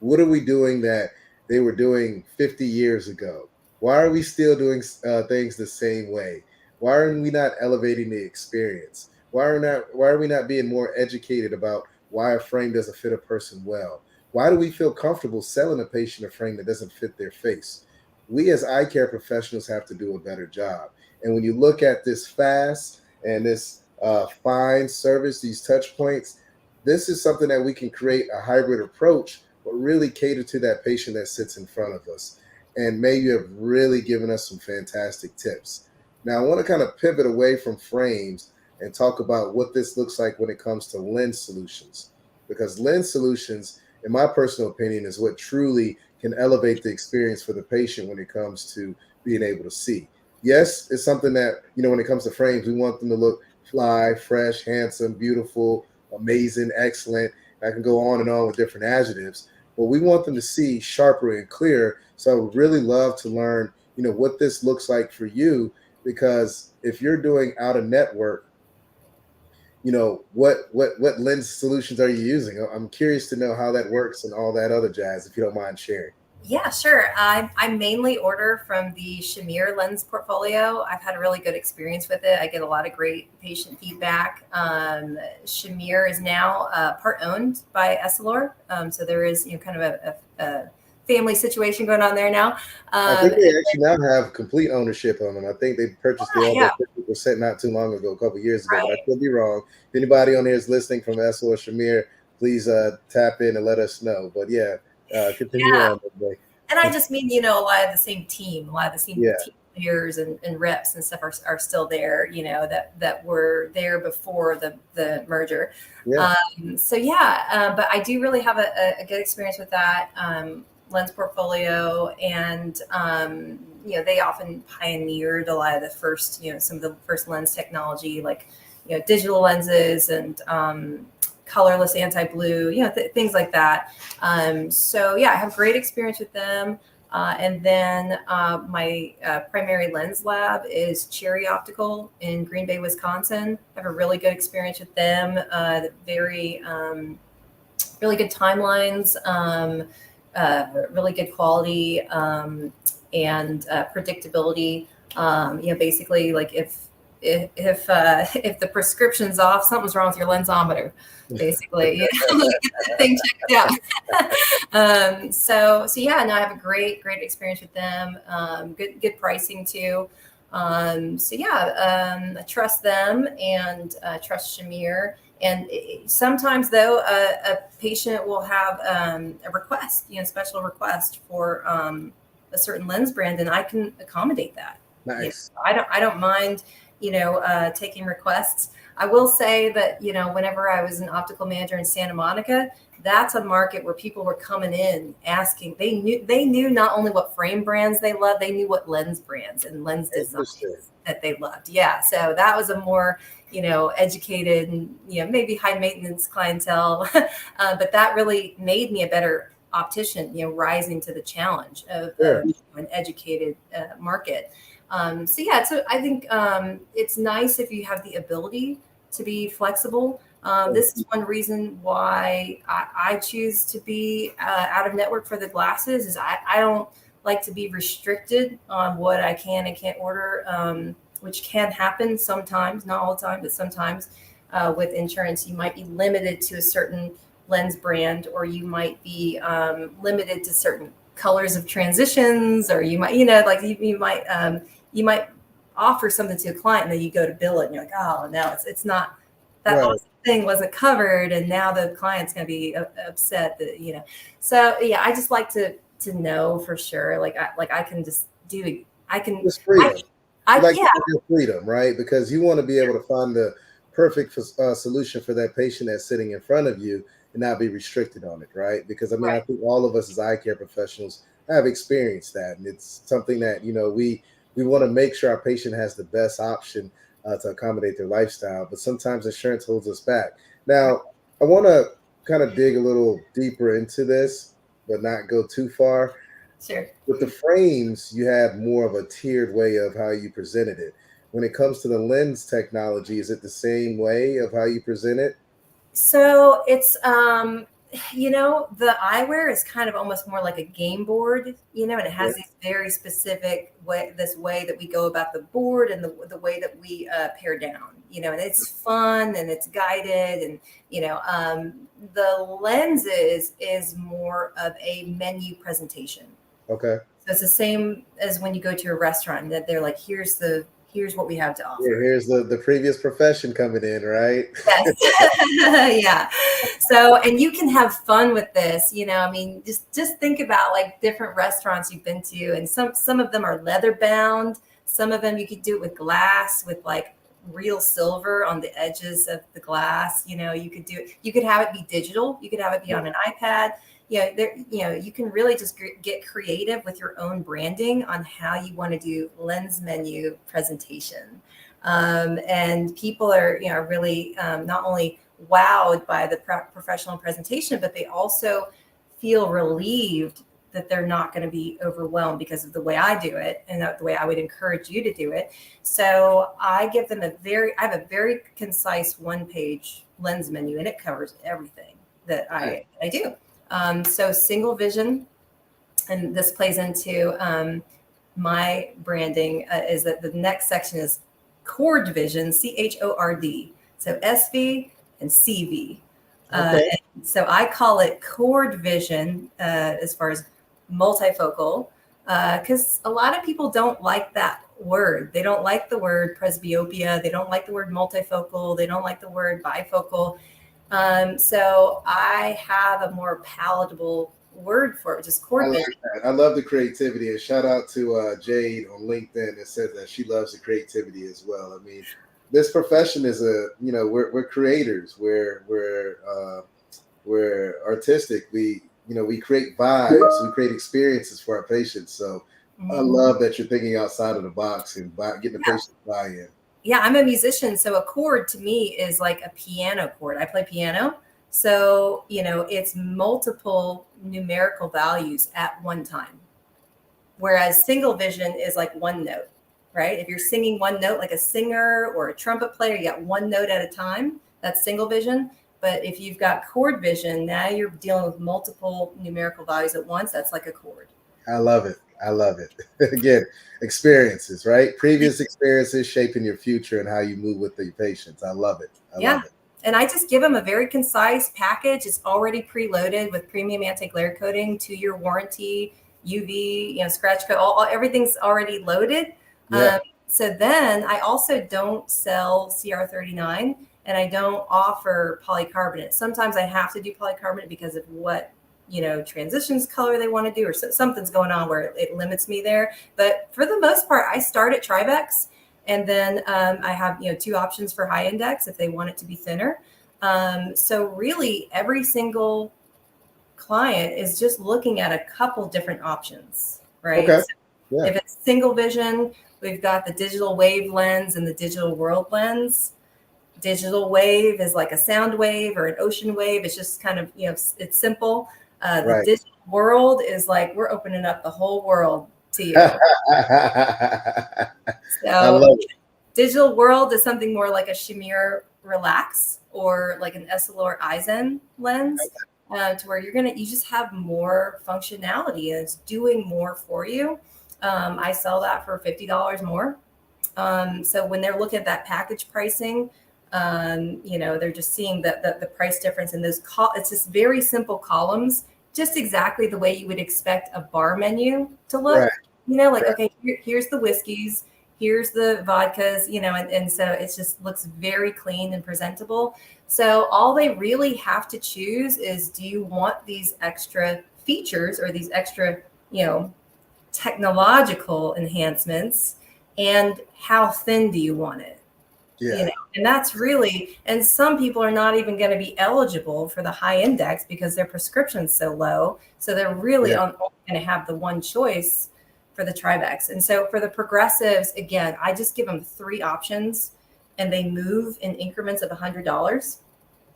What are we doing that they were doing 50 years ago? Why are we still doing things the same way? Why are we not elevating the experience? Why are we not being more educated about why a frame doesn't fit a person well? Why do we feel comfortable selling a patient a frame that doesn't fit their face? We as eye care professionals have to do a better job. And when you look at this fast and this fine service, these touch points, this is something that we can create a hybrid approach, but really cater to that patient that sits in front of us. And May, you have really given us some fantastic tips. Now, I want to kind of pivot away from frames and talk about what this looks like when it comes to lens solutions. Because lens solutions, in my personal opinion, is what truly can elevate the experience for the patient when it comes to being able to see. Yes, it's something that, when it comes to frames, we want them to look fly, fresh, handsome, beautiful, amazing, excellent. I can go on and on with different adjectives, but we want them to see sharper and clearer. So I would really love to learn, what this looks like for you, because if you're doing out of network, what lens solutions are you using? I'm curious to know how that works and all that other jazz, if you don't mind sharing. Yeah, sure. I mainly order from the Shamir lens portfolio. I've had a really good experience with it. I get a lot of great patient feedback. Shamir is now part owned by Essilor. So there is kind of a family situation going on there now. I think they actually now have complete ownership on them. I think they purchased the other 50% not too long ago, a couple years ago, but I could be wrong. If anybody on here is listening from Essilor or Shamir, please tap in and let us know. But continue on. And I just mean, a lot of the same team, team players and reps and stuff are still there, that were there before the merger. Yeah. But I do really have a good experience with that lens portfolio, and they often pioneered a lot of the first, some of the first lens technology, like digital lenses and colorless anti-blue, things like that. I have great experience with them. And then my primary lens lab is Cherry Optical in Green Bay, Wisconsin. I have a really good experience with them. Very good timelines, really good quality, and predictability. Basically, like if the prescription's off, something's wrong with your lensometer. Basically, get that thing checked out. I have a great experience with them. Good pricing too. I trust them and trust Shamir. And sometimes, though, a patient will have a request, special request for a certain lens brand, and I can accommodate that. Nice. I don't mind, taking requests. I will say that, whenever I was an optical manager in Santa Monica, that's a market where people were coming in asking. They knew not only what frame brands they loved, they knew what lens brands and lens designs that they loved. Yeah. So that was a more, educated and, maybe high maintenance clientele. But that really made me a better optician, rising to the challenge of an educated market. So I think it's nice if you have the ability to be flexible. This is one reason why I choose to be out of network for the glasses. Is I don't like to be restricted on what I can and can't order, which can happen sometimes, not all the time, but sometimes with insurance, you might be limited to a certain lens brand, or you might be limited to certain colors of transitions, or you might, you might offer something to a client and then you go to bill it and you're like, oh, no, it's not, that awesome thing wasn't covered. And now the client's going to be upset that, So I just like to know for sure. I can just do it. I can just freedom. Freedom, right? Because you want to be able to find the perfect solution for that patient that's sitting in front of you and not be restricted on it, right? Because I think all of us as eye care professionals have experienced that. And it's something that, we want to make sure our patient has the best option to accommodate their lifestyle, but sometimes insurance holds us back. Now, I want to kind of dig a little deeper into this, but not go too far. Sure. With the frames, you had more of a tiered way of how you presented it. When it comes to the lens technology, is it the same way of how you present it? So it's, the eyewear is kind of almost more like a game board, and it has these very specific way that we go about the board and the way that we pare down, and it's fun and it's guided, and, the lenses is more of a menu presentation. Okay. So it's the same as when you go to a restaurant that they're like, here's the here's what we have to offer. Here's the previous profession coming in, right? Yes. Yeah. So, and you can have fun with this, I mean, just think about like different restaurants you've been to, and some of them are leather bound. Some of them you could do it with glass, with like real silver on the edges of the glass. You could have it be digital. You could have it be on an iPad. You can really just get creative with your own branding on how you want to do lens menu presentation. And people are, really not only wowed by the professional presentation, but they also feel relieved that they're not going to be overwhelmed because of the way I do it and the way I would encourage you to do it. So I give them I have a very concise 1-page lens menu, and it covers everything that I do. So single vision, and this plays into my branding, is that the next section is cord vision, CHORD. So SV and CV. Okay. And so I call it cord vision as far as multifocal, because a lot of people don't like that word. They don't like the word presbyopia. They don't like the word multifocal. They don't like the word bifocal. So I have a more palatable word for it, just cord vision. I love the creativity, and shout out to Jade on LinkedIn that says that she loves the creativity as well. I mean, this profession is we're creators. We're artistic. We create vibes. We create experiences for our patients. So I love that you're thinking outside of the box and getting the patient buy-in. Yeah, I'm a musician. So a chord to me is like a piano chord. I play piano. So, it's multiple numerical values at one time. Whereas single vision is like one note, right? If you're singing one note, like a singer or a trumpet player, you got one note at a time. That's single vision. But if you've got chord vision, now you're dealing with multiple numerical values at once. That's like a chord. I love it. Again, experiences, right? Previous experiences shaping your future and how you move with your patients. I love it. I love it. And I just give them a very concise package. It's already preloaded with premium anti-glare coating, 2-year warranty, UV, scratch coat, everything's already loaded. Yeah. So then I also don't sell CR39, and I don't offer polycarbonate. Sometimes I have to do polycarbonate because of what, transitions color they want to do, or something's going on where it limits me there. But for the most part, I start at Tribex. And then I have, 2 options for high index if they want it to be thinner. So really every single client is just looking at a couple different options, right? Okay. So if it's single vision, we've got the digital wave lens and the digital world lens. Digital wave is like a sound wave or an ocean wave. It's just kind of, it's simple. The digital world is like, we're opening up the whole world to you. So digital world is something more like a Shamir Relax or like an Essilor Eisen lens, to where you just have more functionality and it's doing more for you. I sell that for $50 more. So when they're looking at that package pricing, they're just seeing the price difference in those. It's just very simple columns, just exactly the way you would expect a bar menu to look. Right. Okay, here's the whiskeys, here's the vodkas, and so it just looks very clean and presentable. So all they really have to choose is, do you want these extra features or these extra, technological enhancements, and how thin do you want it? Yeah. And that's really, and some people are not even going to be eligible for the high index because their prescription's so low. So they're really only going to have the one choice for the Tribex. And so for the progressives, again, I just give them 3 options and they move in increments of $100.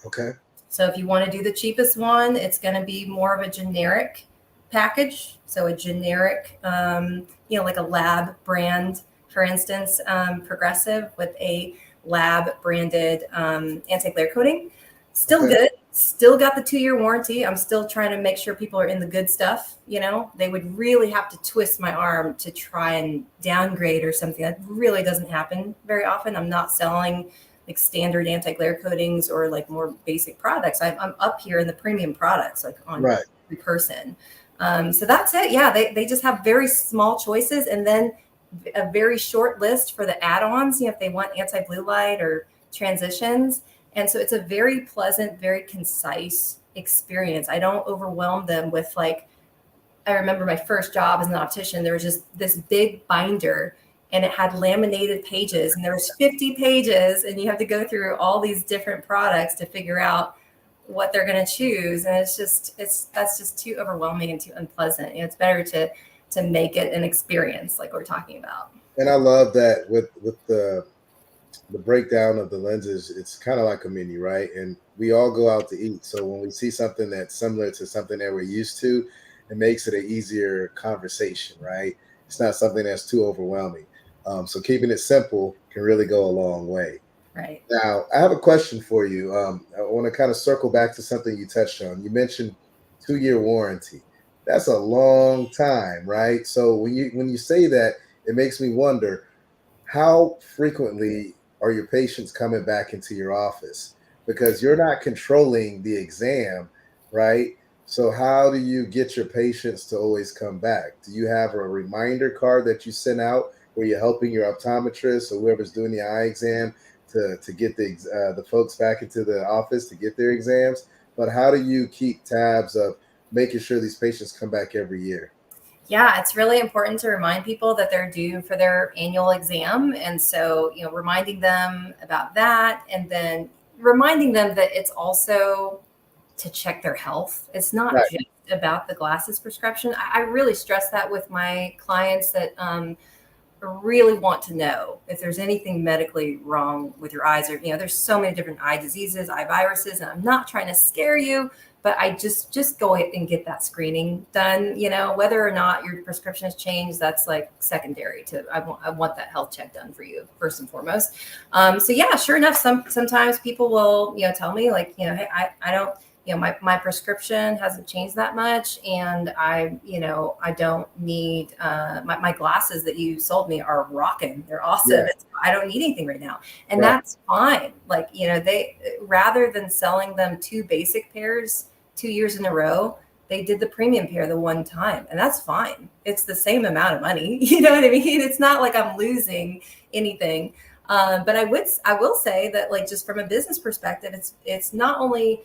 Okay. So if you want to do the cheapest one, it's going to be more of a generic package. So a generic, like a lab brand, for instance, progressive with a lab branded anti-glare coating. Still good. Still got the 2-year warranty. I'm still trying to make sure people are in the good stuff. They would really have to twist my arm to try and downgrade or something. That really doesn't happen very often. I'm not selling like standard anti-glare coatings or like more basic products. I'm up here in the premium products, like on every person. So that's it. Yeah, they just have very small choices. And then a very short list for the add-ons, if they want anti-blue light or transitions. And so it's a very pleasant, very concise experience. I don't overwhelm them with I remember my first job as an optician, there was just this big binder and it had laminated pages and there was 50 pages and you have to go through all these different products to figure out what they're going to choose. And that's just too overwhelming and too unpleasant. It's better to make it an experience like we're talking about. And I love that with the breakdown of the lenses, it's kind of like a menu, right? And we all go out to eat. So when we see something that's similar to something that we're used to, it makes it an easier conversation, right? It's not something that's too overwhelming. So keeping it simple can really go a long way. Right. Now, I have a question for you. I want to kind of circle back to something you touched on. You mentioned 2-year warranty. That's a long time, right? So when you say that, it makes me wonder, how frequently are your patients coming back into your office? Because you're not controlling the exam, right? So how do you get your patients to always come back? Do you have a reminder card that you send out where you're helping your optometrist or whoever's doing the eye exam to get the folks back into the office to get their exams? But how do you keep tabs of making sure these patients come back every year? Yeah, it's really important to remind people that they're due for their annual exam. And so, reminding them about that and then reminding them that it's also to check their health. It's not Right. just about the glasses prescription. I really stress that with my clients that really want to know if there's anything medically wrong with your eyes or, there's so many different eye diseases, eye viruses, and I'm not trying to scare you, but I just go ahead and get that screening done. Whether or not your prescription has changed, that's like secondary to, I want that health check done for you first and foremost. So yeah, sure enough, sometimes people will, tell me hey, I don't, my prescription hasn't changed that much. And I don't need, my glasses that you sold me are rocking. They're awesome. Yeah. I don't need anything right now. And Right. that's fine. They, rather than selling them 2 basic pairs 2 years in a row, they did the premium pair the one time, and that's fine. It's the same amount of money. You know what I mean? It's not like I'm losing anything. But I will say that just from a business perspective, it's not only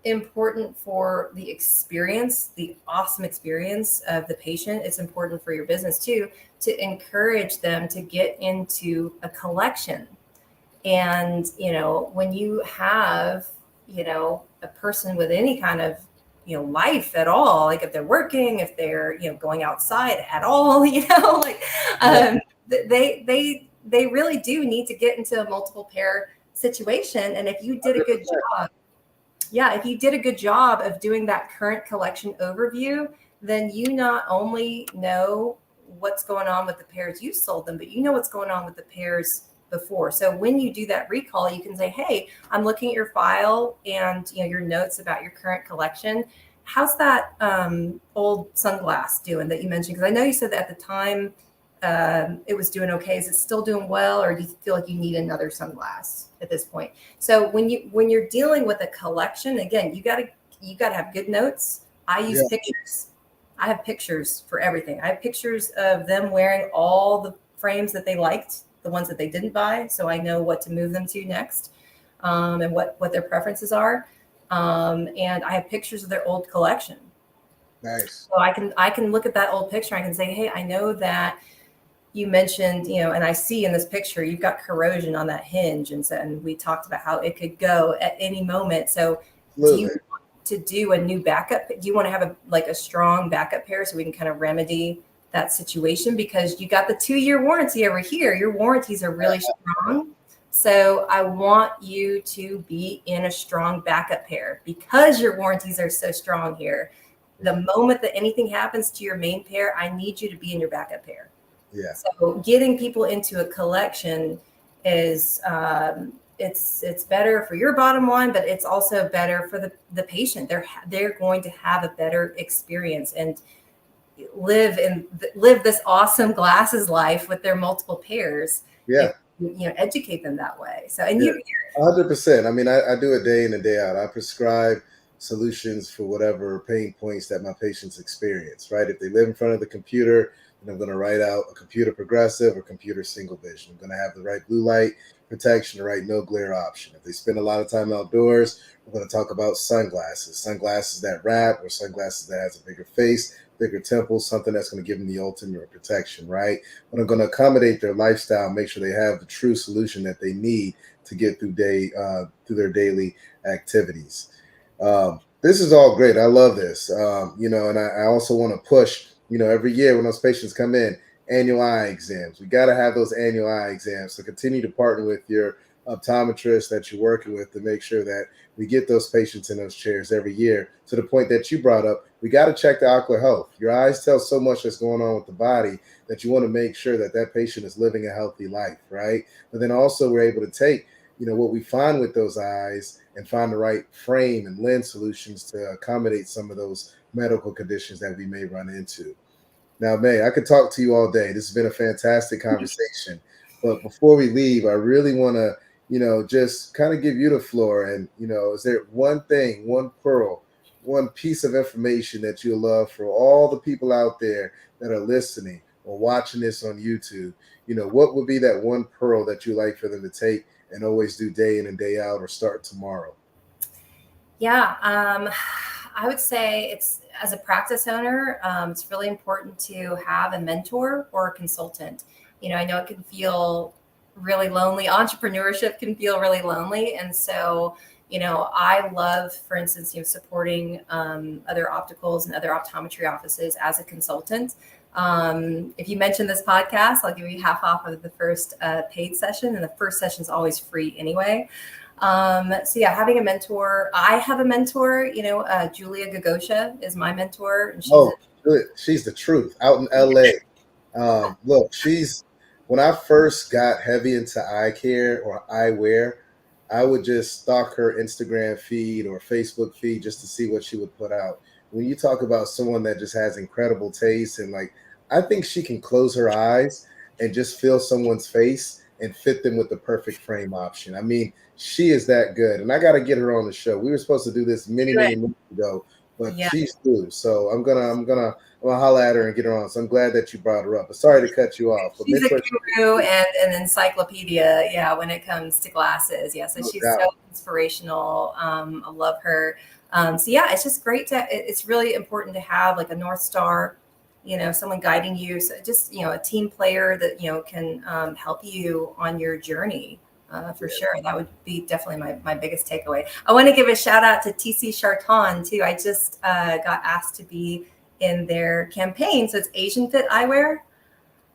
important for the experience, the awesome experience of the patient, it's important for your business too, to encourage them to get into a collection. And, when you have, a person with any kind of, life at all, like if they're working, if they're, going outside at all, they really do need to get into a multiple pair situation. And if you did a good 100%. job, if you did a good job of doing that current collection overview, then you not only know what's going on with the pairs you sold them, but you know what's going on with the pairs before. So when you do that recall, you can say, hey, I'm looking at your file and your notes about your current collection. How's that old sunglass doing that you mentioned? Because I know you said that at the time it was doing okay. Is it still doing well, or do you feel like you need another sunglass at this point? So when you're dealing with a collection, again, you gotta have good notes. I use pictures. I have pictures for everything. I have pictures of them wearing all the frames that they liked, the ones that they didn't buy, so I know what to move them to next, and what their preferences are. And I have pictures of their old collection. Nice. So I can look at that old picture. I can say, hey, I know that you mentioned, and I see in this picture, you've got corrosion on that hinge. And we talked about how it could go at any moment. So do you want to do a new backup? Do you want to have a strong backup pair so we can kind of remedy that situation? Because you got the 2-year warranty over here. Your warranties are really strong. So I want you to be in a strong backup pair because your warranties are so strong here. The moment that anything happens to your main pair, I need you to be in your backup pair. Yeah. So getting people into a collection is it's better for your bottom line, but it's also better for the patient. They're going to have a better experience and live this awesome glasses life with their multiple pairs. Yeah. Educate them that way. So, and 100%. I mean, I do it day in and day out. I prescribe solutions for whatever pain points that my patients experience, right? If they live in front of the computer, and I'm going to write out a computer progressive or computer single vision. I'm going to have the right blue light protection, the right no glare option. If they spend a lot of time outdoors, we're going to talk about sunglasses that wrap, or sunglasses that has a bigger face, bigger temples, something that's going to give them the ultimate protection, right? But I'm going to accommodate their lifestyle, make sure they have the true solution that they need to get through their daily activities. This is all great. I love this. And I also want to push, every year when those patients come in, annual eye exams. We got to have those annual eye exams. So continue to partner with your optometrist that you're working with to make sure that we get those patients in those chairs every year. To the point that you brought up, we got to check the ocular health. Your eyes tell so much that's going on with the body that you want to make sure that that patient is living a healthy life, right? But then also we're able to take, what we find with those eyes and find the right frame and lens solutions to accommodate some of those medical conditions that we may run into. Now, May, I could talk to you all day. This has been a fantastic conversation. But before we leave, I really want to, just kind of give you the floor. And, is there one thing, one pearl, one piece of information that you love for all the people out there that are listening or watching this on YouTube? What would be that one pearl that you like for them to take and always do day in and day out, or start tomorrow? Yeah, I would say it's, as a practice owner, it's really important to have a mentor or a consultant. I know it can feel really lonely. Entrepreneurship can feel really lonely. And so, I love, for instance, supporting other opticals and other optometry offices as a consultant. If you mention this podcast, I'll give you half off of the first paid session, and the first session is always free anyway. So yeah, having a mentor. I have a mentor, Julia Gagosha is my mentor. And she's the truth out in LA. Look, when I first got heavy into eye care or eyewear, I would just stalk her Instagram feed or Facebook feed just to see what she would put out. When you talk about someone that just has incredible taste, and I think she can close her eyes and just feel someone's face and fit them with the perfect frame option. I mean, she is that good, and I got to get her on the show. We were supposed to do this many months ago, but she's due. So I'm gonna holler at her and get her on. So I'm glad that you brought her up. But sorry to cut you off. But she's a guru and an encyclopedia, when it comes to glasses. Yeah, so she's so inspirational. I love her. So yeah, it's just great it's really important to have like a North Star, someone guiding you. So just, a team player that, can help you on your journey. For sure. That would be definitely my biggest takeaway. I want to give a shout out to TC Charton too. I just got asked to be in their campaign. So it's Asian Fit Eyewear.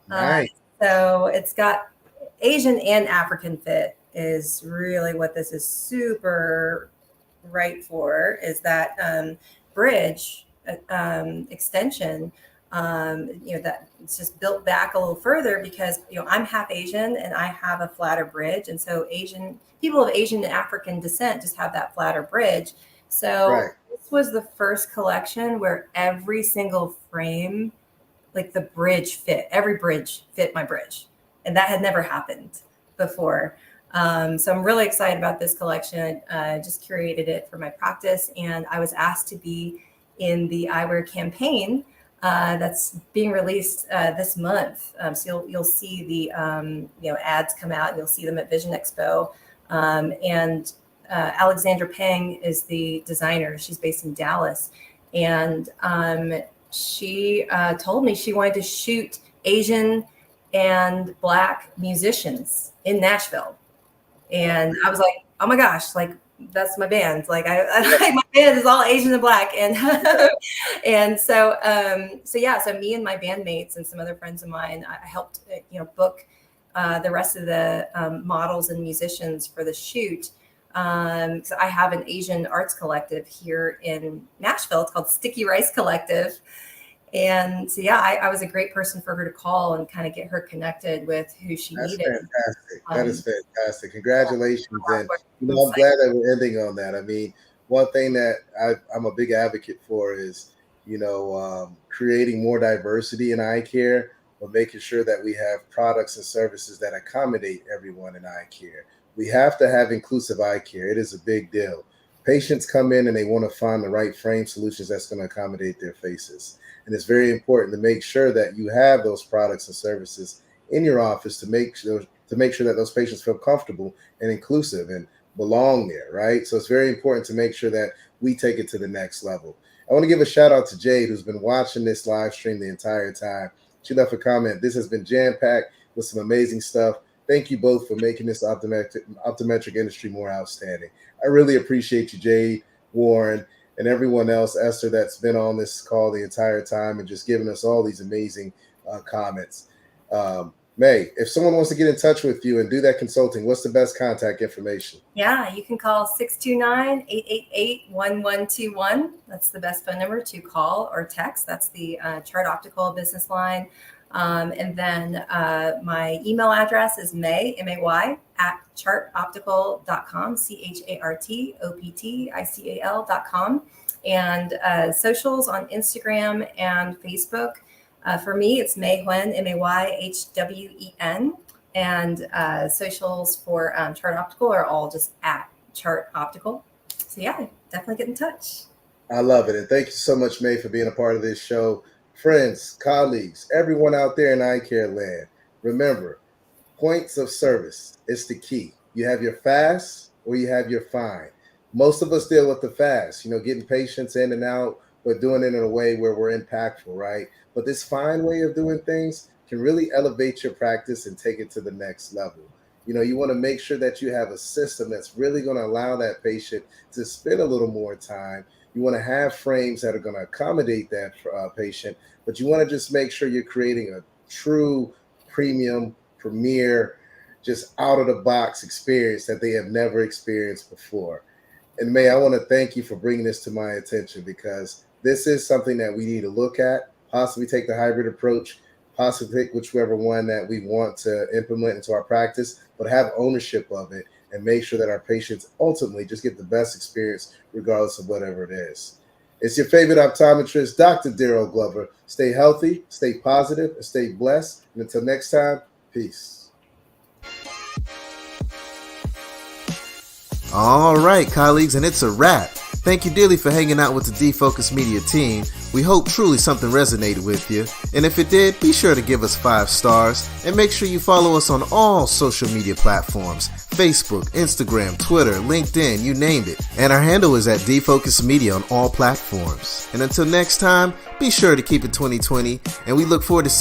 Nice. So it's got Asian and African fit is really what this is super right for, is that bridge extension. That it's just built back a little further because, I'm half Asian and I have a flatter bridge. And so people of Asian and African descent just have that flatter bridge. So This was the first collection where every single frame, like the bridge fit, every bridge fit my bridge. And that had never happened before. So I'm really excited about this collection. I just curated it for my practice, and I was asked to be in the eyewear campaign that's being released this month. So you'll see the ads come out, and you'll see them at Vision Expo. And Alexandra Peng is the designer. She's based in Dallas, and she told me she wanted to shoot Asian and Black musicians in Nashville. And I was like, oh my gosh, like that's my band. Like my band is all Asian and Black. And and so me and my bandmates and some other friends of mine, I helped book the rest of the models and musicians for the shoot. So I have an Asian arts collective here in Nashville. It's called Sticky Rice Collective. And so, I was a great person for her to call and kind of get her connected with who she needed. Fantastic. That is fantastic. Congratulations. And, I'm glad that we're ending on that. I mean, one thing that I'm a big advocate for is, creating more diversity in eye care, but making sure that we have products and services that accommodate everyone in eye care. We have to have inclusive eye care. It is a big deal. Patients come in and they want to find the right frame solutions that's going to accommodate their faces. And it's very important to make sure that you have those products and services in your office to make sure that those patients feel comfortable and inclusive and belong there, right? So it's very important to make sure that we take it to the next level. I want to give a shout out to Jade, who's been watching this live stream the entire time. She left a comment. This has been jam-packed with some amazing stuff. Thank you both for making this optometric industry more outstanding. I really appreciate you, Jade, Warren, and everyone else, Esther, that's been on this call the entire time and just giving us all these amazing comments. May, if someone wants to get in touch with you and do that consulting, what's the best contact information? Yeah, you can call 629-888-1121. That's the best phone number to call or text. That's the Chart Optical business line. And then my email address is May, M-A-Y, at chartoptical.com, CHARTOPTICAL.com. And socials on Instagram and Facebook. For me, it's May Hwen, MAYHWEN. And socials for Chart Optical are all just at Chart Optical. So yeah, definitely get in touch. I love it. And thank you so much, May, for being a part of this show. Friends, colleagues, everyone out there in eye care land, remember, points of service is the key. You have your fast or you have your fine. Most of us deal with the fast, getting patients in and out, but doing it in a way where we're impactful, right? But this fine way of doing things can really elevate your practice and take it to the next level. You want to make sure that you have a system that's really going to allow that patient to spend a little more time. You want to have frames that are going to accommodate that patient, but you want to just make sure you're creating a true premium, premier, just out-of-the-box experience that they have never experienced before. And May, I want to thank you for bringing this to my attention, because this is something that we need to look at, possibly take the hybrid approach, possibly pick whichever one that we want to implement into our practice, but have ownership of it and make sure that our patients ultimately just get the best experience regardless of whatever it is. It's your favorite optometrist, Dr. Darryl Glover. Stay healthy, stay positive, and stay blessed. And until next time, peace. All right, colleagues, and it's a wrap. Thank you dearly for hanging out with the D-Focus Media team. We hope truly something resonated with you. And if it did, be sure to give us 5 stars and make sure you follow us on all social media platforms: Facebook, Instagram, Twitter, LinkedIn, you named it. And our handle is at D-Focus Media on all platforms. And until next time, be sure to keep it 2020, and we look forward to seeing